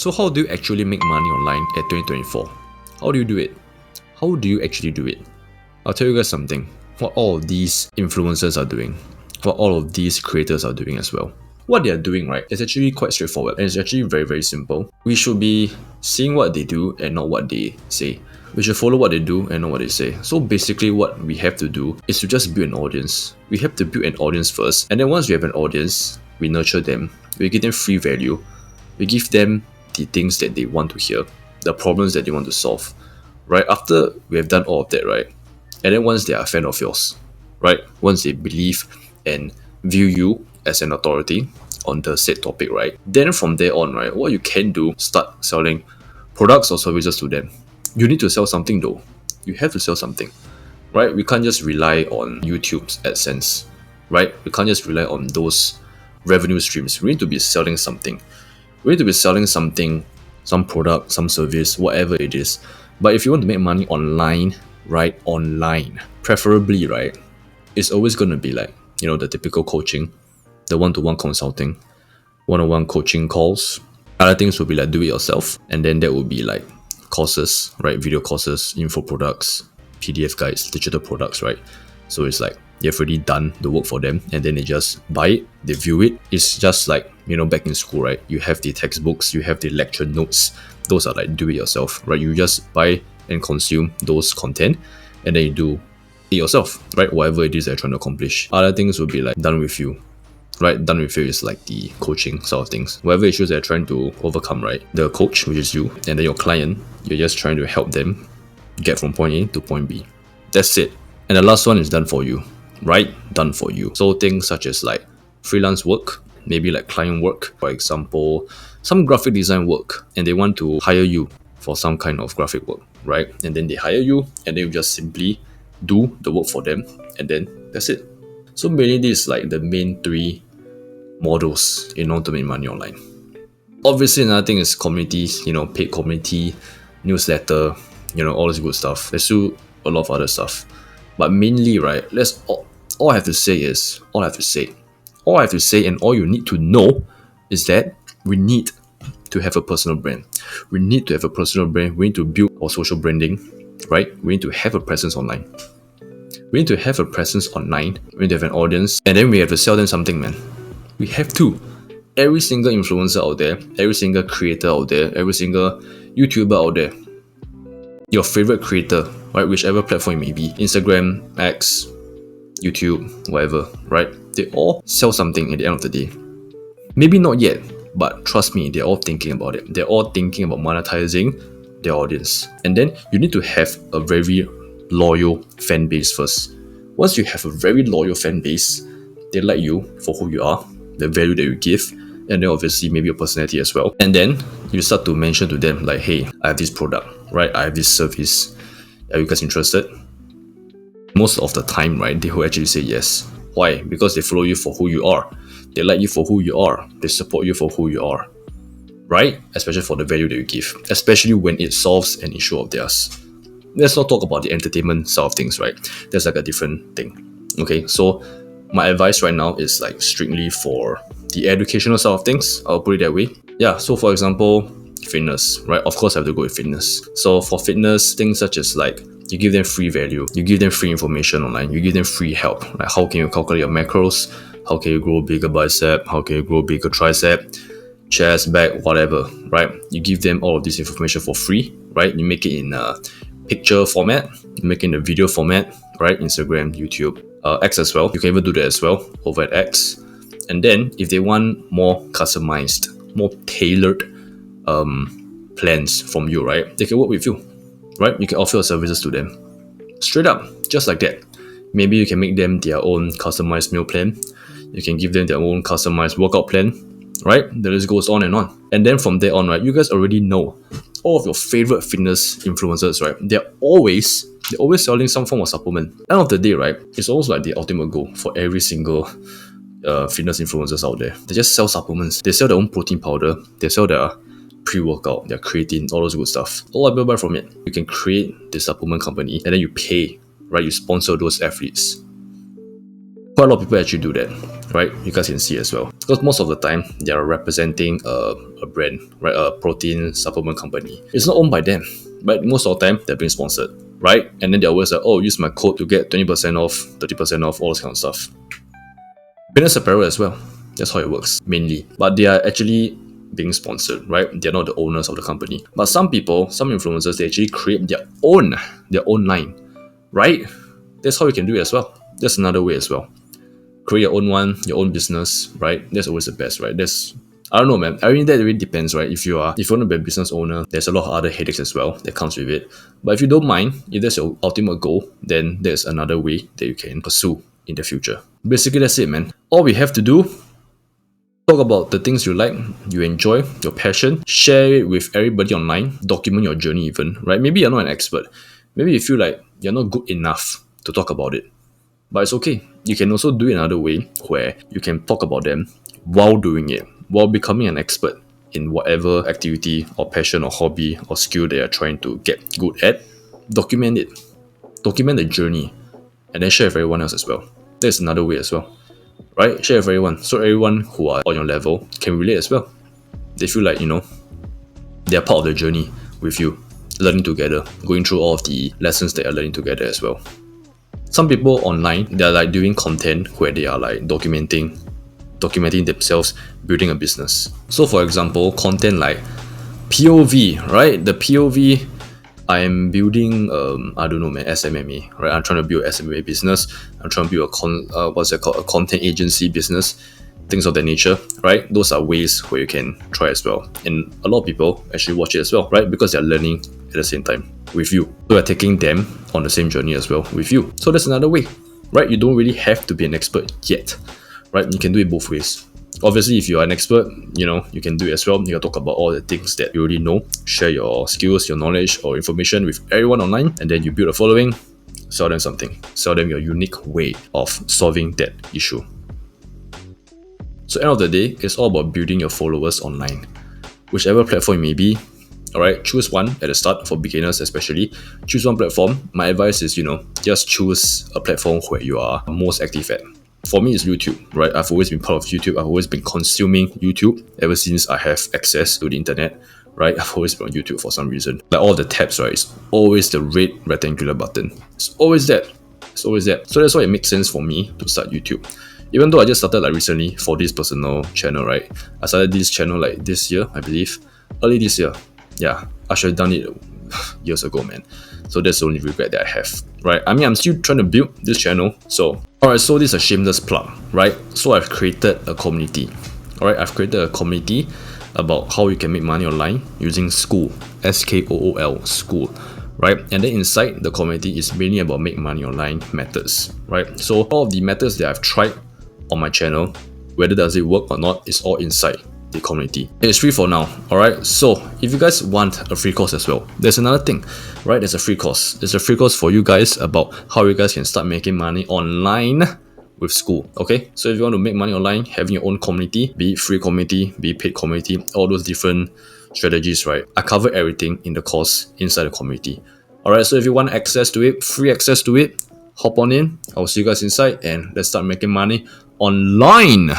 So how do you actually make money online at 2024? How do you do it? How do you actually do it? I'll tell you guys something. What all of these influencers are doing, what all of these creators are doing as well. What they are doing, right, is actually quite straightforward and it's actually very, very simple. We should be seeing what they do and not what they say. We should follow what they do and not what they say. So basically what we have to do is to just build an audience. We have to build an audience first, and then once we have an audience, we nurture them, we give them free value, we give them the things that they want to hear, the problems that they want to solve. Right after we have done all of that, right, and then once they are a fan of yours, right, once they believe and view you as an authority on the said topic, right, then from there on, right, what you can do, start selling products or services to them. You need to sell something though. You have to sell something, right? We can't just rely on YouTube's AdSense, right? We can't just rely on those revenue streams. We need to be selling something. We need to be selling something, some product, some service, whatever it is. But if you want to make money online, right, online, preferably, right, it's always going to be like, the typical coaching, the one-to-one consulting, one-on-one coaching calls. Other things will be like do it yourself. And then there will be like courses, right, video courses, info products, PDF guides, digital products, right? So it's like they've already done the work for them and then they just buy it, they view it. It's just like, back in school, right? You have the textbooks, you have the lecture notes. Those are like do it yourself, right? You just buy and consume those content and then you do it yourself, right? Whatever it is they're trying to accomplish. Other things will be like done with you, right? Done with you is like the coaching sort of things. Whatever issues they're trying to overcome, right? The coach, which is you, and then your client, you're just trying to help them get from point A to point B. That's it. And the last one is done for you, right? Done for you. So things such as like freelance work, maybe like client work, for example, some graphic design work, and they want to hire you for some kind of graphic work, right? And then they hire you, and then you just simply do the work for them, and then that's it. So mainly this is like the main three models in order to make money online. Obviously, another thing is communities, paid community, newsletter, all this good stuff. There's still a lot of other stuff. But mainly, right, all I have to say, and all you need to know is that we need to have a personal brand. We need to have a personal brand. We need to build our social branding, right? We need to have a presence online. We need to have a presence online. We need to have an audience, and then we have to sell them something, man. We have to. Every single influencer out there, every single creator out there, every single YouTuber out there, your favorite creator, right, whichever platform it may be, Instagram, X, YouTube, whatever, right, they all sell something at the end of the day. Maybe not yet, but trust me, they're all thinking about it. They're all thinking about monetizing their audience. And then you need to have a very loyal fan base first. Once you have a very loyal fan base, they like you for who you are, the value that you give, and then obviously maybe your personality as well. And then you start to mention to them like, hey, I have this product, right? I have this service. Are you guys interested? Most of the time, right, they will actually say yes. Why? Because they follow you for who you are. They like you for who you are. They support you for who you are, right? Especially for the value that you give, especially when it solves an issue of theirs. Let's not talk about the entertainment side of things, right? That's like a different thing. Okay, so my advice right now is like strictly for the educational side of things. I'll put it that way. Yeah, so for example, fitness, right? Of course I have to go with fitness. So for fitness, things such as like you give them free value, you give them free information online, you give them free help. Like how can you calculate your macros? How can you grow bigger bicep? How can you grow bigger tricep? Chest, back, whatever, right? You give them all of this information for free, right? You make it in a picture format, you make it in a video format, right? Instagram, YouTube, X as well. You can even do that as well over at X. And then if they want more customized, more tailored plans from you, right? They can work with you, right? You can offer your services to them. Straight up, just like that. Maybe you can make them their own customized meal plan. You can give them their own customized workout plan, right? The list goes on and on. And then from there on, right, you guys already know all of your favorite fitness influencers, right? They're always selling some form of supplement. End of the day, right, it's almost like the ultimate goal for every single fitness influencers out there. They just sell supplements. They sell their own protein powder. They sell their pre-workout, their creatine, all those good stuff. All I buy from it. You can create the supplement company and then you pay, right? You sponsor those athletes. Quite a lot of people actually do that, right? You guys can see as well. Because most of the time, they are representing a brand, right? A protein supplement company. It's not owned by them, but most of the time, they're being sponsored, right? And then they're always like, oh, use my code to get 20% off, 30% off, all this kind of stuff. Fitness apparel as well. That's how it works, mainly. But they are actually being sponsored, right? They're not the owners of the company. But some people, some influencers, they actually create their own line, right? That's how you can do it as well. That's another way as well. Create your own one, your own business, right? That's always the best, right? I don't know, man. I mean, that really depends, right? If you want to be a business owner, there's a lot of other headaches as well that comes with it. But if you don't mind, if that's your ultimate goal, then there's another way that you can pursue in the future. Basically, that's it, man. All we have to do, talk about the things you like, you enjoy, your passion, share it with everybody online, document your journey even, right? Maybe you're not an expert. Maybe you feel like you're not good enough to talk about it. But it's okay. You can also do it another way where you can talk about them while doing it, while becoming an expert in whatever activity or passion or hobby or skill that you're trying to get good at. Document it. Document the journey and then share with everyone else as well. There's another way as well, right? Share with everyone so everyone who are on your level can relate as well. They feel like, they're part of the journey with you, learning together, going through all of the lessons that you're learning together as well. Some people online, they're like doing content where they are like documenting themselves, building a business. So for example, content like POV, right? The POV, I am building, I don't know, man, SMMA, right? I'm trying to build an SMMA business. I'm trying to build a content agency business, things of that nature, right? Those are ways where you can try as well. And a lot of people actually watch it as well, right? Because they're learning at the same time with you. So you're taking them on the same journey as well with you. So that's another way, right? You don't really have to be an expert yet, right? You can do it both ways. Obviously, if you're an expert, you can do it as well. You can talk about all the things that you already know, share your skills, your knowledge, or information with everyone online, and then you build a following, sell them something, sell them your unique way of solving that issue. So end of the day, it's all about building your followers online. Whichever platform it may be, alright, choose one at the start for beginners especially. Choose one platform. My advice is, just choose a platform where you are most active at. For me, it's YouTube, right? I've always been part of YouTube. I've always been consuming YouTube ever since I have access to the internet, right? I've always been on YouTube for some reason. Like all the tabs, right? It's always the red rectangular button. It's always that. It's always that. So that's why it makes sense for me to start YouTube. Even though I just started like recently for this personal channel, right? I started this channel like this year, I believe. Early this year. Yeah, I should have done it years ago, man. So that's the only regret that I have, right? I mean, I'm still trying to build this channel. So, alright, so this is a shameless plug, right? So I've created a community. Alright, I've created a community about how you can make money online using Skool, SKOOL, Skool, right? And then inside the community is mainly about make money online methods, right? So all of the methods that I've tried on my channel, whether does it work or not, is all inside the community. It's free for now, alright? So if you guys want a free course as well, there's another thing, right? There's a free course. There's a free course for you guys about how you guys can start making money online with Skool, okay? So if you want to make money online, having your own community, be it free community, be it paid community, all those different strategies, right? I cover everything in the course inside the community. Alright, so if you want access to it, free access to it, hop on in. I'll see you guys inside and let's start making money online.